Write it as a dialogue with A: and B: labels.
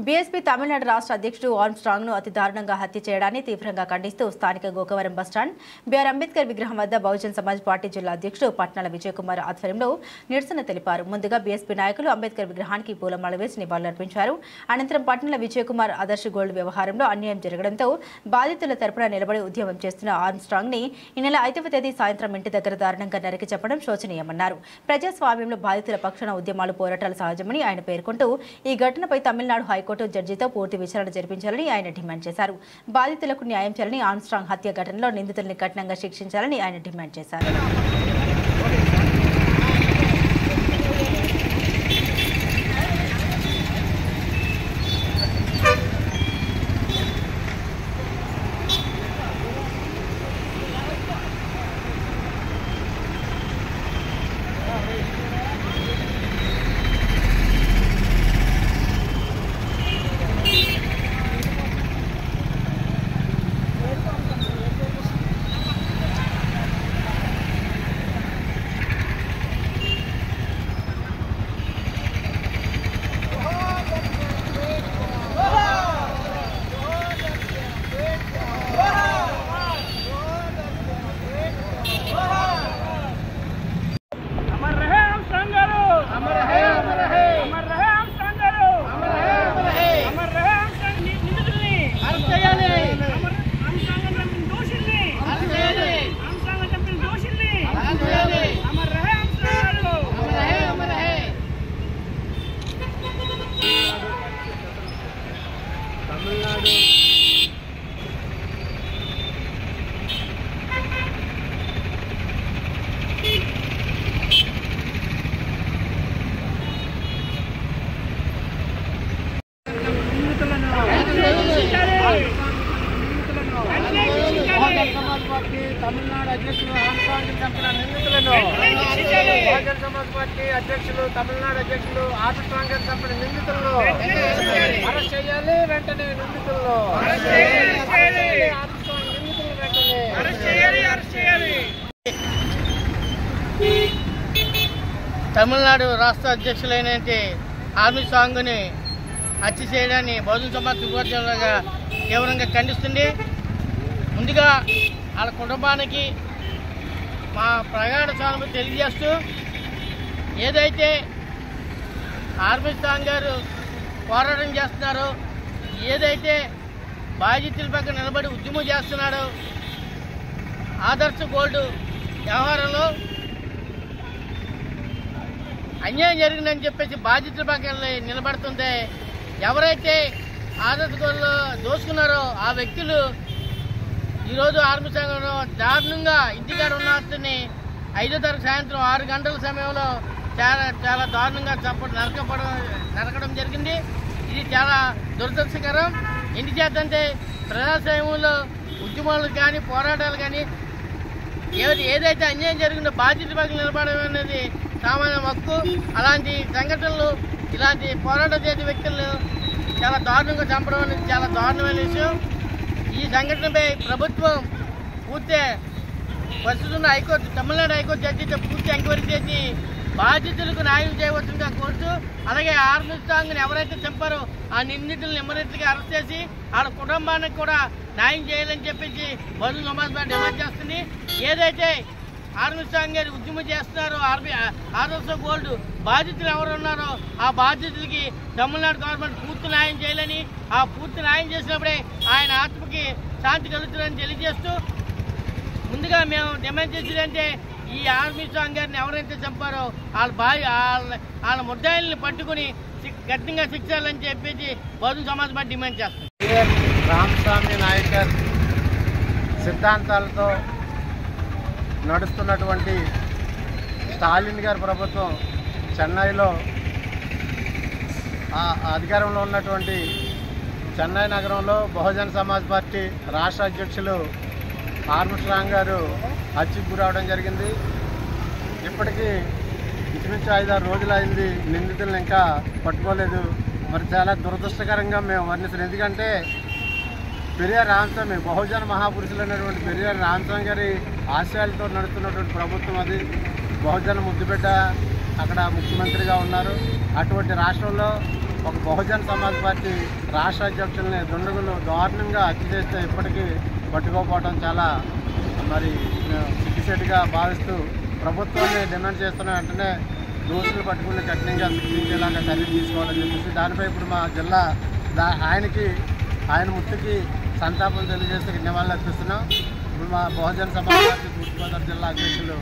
A: BSP Tamil Nadu రాష్ట్ర అధ్యక్షుడు ఆర్మ్స్ట్రాంగ్ను అతి దారుణంగా హత్య చేయడాన్ని తీవ్రంగా ఖండిస్తూ స్థానిక గోకవరం బస్టాండ్ బీఆర్ అంబేద్కర్ విగ్రహం వద్ద బహుజన్ సమాజ్ పార్టీ జిల్లా అధ్యక్షుడు పట్నాల విజయ్ కుమార్ ఆధ్వర్యంలో నిరసన తెలిపారు. ముందుగా బీఎస్పీ నాయకులు అంబేద్కర్ విగ్రహానికి పూలమాల వేసి నివాళులర్పించారు. అనంతరం పట్నాల విజయ్ కుమార్ ఆదర్శ గోల్డ్ వ్యవహారంలో అన్యాయం జరగడంతో బాధితుల తరపున నిలబడి ఉద్యమం చేస్తున్న ఆర్మ్స్ట్రాంగ్ని ఈ నెల 5వ తేదీ సాయంత్రం ఇంటి దగ్గర దారుణంగా నరికి చెప్పడం శోచనీయమన్నారు. ప్రజాస్వామ్యంలో బాధితుల పక్షాన ఉద్యమాలు పోరాటాలు సహజమని ఆయన పేర్కొంటూ ఈ ఘటనపై తమిళనాడు హైకోర్టు జడ్జితో పూర్తి విచారణ జరిపించాలని ఆయన డిమాండ్ చేశారు. బాధితులకు న్యాయం చేయాలని, ఆర్మ్స్ట్రాంగ్ హత్య ఘటనలో నిందితుల్ని కఠినంగా శిక్షించాలని ఆయన డిమాండ్ చేశారు.
B: తమిళనాడు అధ్యక్షులు ఆర్మ్స్ట్రాంగ్ చంపిన నిందితులను బహుజన్ సమాజ్ పార్టీ అధ్యక్షులు తమిళనాడు అధ్యక్షులు ఆర్మ్స్ట్రాంగ్ చంపిన నిందితులను అరెస్ట్ చేయాలి. వెంటనే నిందితులను ఆర్మ్స్ట్రాంగ్ నిందితులు వెంటనే అరెస్ట్ చేయాలి. తమిళనాడు రాష్ట్ర అధ్యక్షులైన ఆర్మ్స్ట్రాంగ్ని హత్య చేయడాన్ని బహుజన్ సమాజ్ విభజనగా తీవ్రంగా ఖండిస్తుంది. ముందుగా వాళ్ళ కుటుంబానికి మా ప్రగాఢ సానుభూతి తెలియజేస్తూ, ఏదైతే ఆర్మ్స్ట్రాంగ్ గారు పోరాటం చేస్తున్నారో, ఏదైతే బాధితుల పక్కన నిలబడి ఉద్యమం చేస్తున్నాడో, ఆదర్శ గోల్డ్ వ్యవహారంలో అన్యాయం జరిగిందని చెప్పేసి బాధితుల పక్కన నిలబడుతుంటే, ఎవరైతే ఆదర్శ గోల్డ్లో దోసుకున్నారో ఆ వ్యక్తులు ఈరోజు ఆర్మ్స్ట్రాంగ్లో దారుణంగా ఇంటికాడ ఉన్న అతన్ని 5వ తారీఖు సాయంత్రం 6 గంటల సమయంలో చాలా దారుణంగా నరకడం జరిగింది. ఇది చాలా దురదృష్టకరం. ఎందుచేతంటే ప్రజాస్వామ్యంలో ఉద్యమాలు కానీ పోరాటాలు కానీ ఏదైతే అన్యాయం జరిగిందో బాధ్యత పక్కన నిలబడడం అనేది సామాన్య హక్కు. అలాంటి సంఘటనలు, ఇలాంటి పోరాటం చేసే వ్యక్తులను చాలా దారుణంగా చంపడం అనేది చాలా దారుణమైన విషయం. ఈ సంఘటనపై ప్రభుత్వం పూర్తి ప్రస్తుతం హైకోర్టు తమిళనాడు హైకోర్టు జడ్జితో పూర్తి ఎంక్వైరీ చేసి బాధితులకు న్యాయం చేయవచ్చుగా కోరుతూ, అలాగే ఆర్మ్స్ట్రాంగ్ని ఎవరైతే చంపారో ఆ నిందితులను ఇమ్మీడియట్గా అరెస్ట్ చేసి వాళ్ళ కుటుంబానికి కూడా న్యాయం చేయాలని చెప్పేసి బహుజన్ సమాజ్ పార్టీ డిమాండ్ చేస్తుంది. ఏదైతే ఆర్మ్స్ట్రాంగ్ గారు ఉద్యమం చేస్తున్నారో, ఆదర్శ గోల్డ్ బాధితులు ఎవరు ఉన్నారో ఆ బాధితులకి తమిళనాడు గవర్నమెంట్ పూర్తి న్యాయం చేయాలని, ఆ పూర్తి న్యాయం చేసినప్పుడే ఆయన ఆత్మకి శాంతి కలుగుతుందని తెలియజేస్తూ, ముందుగా మేము డిమాండ్ చేసేదంటే ఈ ఆర్మ్స్ట్రాంగ్ గారిని ఎవరైతే చంపారో వాళ్ళ ముద్దాయిల్ని పట్టుకుని కఠినంగా శిక్షాలని చెప్పేసి బహుజన్ సమాజ్ పార్టీ డిమాండ్ చేస్తుంది. రామస్వామి నాయకర్ సిద్ధాంతాలతో నడుస్తున్నటువంటి స్టాలిన్ గారి ప్రభుత్వం చెన్నైలో అధికారంలో ఉన్నటువంటి చెన్నై నగరంలో బహుజన్ సమాజ్ పార్టీ రాష్ట్ర అధ్యక్షులు ఆర్మ్స్ట్రాంగ్ గారు హత్యకు గురవడం జరిగింది. ఇప్పటికీ ఇంచుమించు 5-6 రోజులు అయింది. నిందితులను ఇంకా పట్టుకోలేదు. మరి చాలా దురదృష్టకరంగా మేము వర్ణిస్తున్నాం. ఎందుకంటే పెరియార్ రామస్వామి బహుజన మహాపురుషులు అనేటువంటి పెరియార్ రామస్వామి గారి ఆశయాలతో నడుస్తున్నటువంటి ప్రభుత్వం అది. బహుజన ముద్దుబిడ్డ అక్కడ ముఖ్యమంత్రిగా ఉన్నారు. అటువంటి రాష్ట్రంలో
C: ఒక బహుజన్ సమాజ్ పార్టీ రాష్ట్ర అధ్యక్షుల్ని దుండగులు దారుణంగా హత్య చేస్తే ఇప్పటికీ పట్టుకోకపోవడం చాలా మరి సిగ్గుసేటుగా భావిస్తూ ప్రభుత్వాన్ని డిమాండ్ చేస్తున్న వెంటనే దోషులు పట్టుకుని కఠినంగా శిక్షించేలాగా చర్యలు తీసుకోవాలని చెప్పేసి దానిపై ఇప్పుడు మా జిల్లా ఆయన మృతికి సంతాపం తెలియజేస్తే నివాళులు అర్పిస్తున్నాం. ఇప్పుడు మా బహుజన్ సమాజ్ పార్టీ తూర్పుగోదావరి జిల్లా అధ్యక్షులు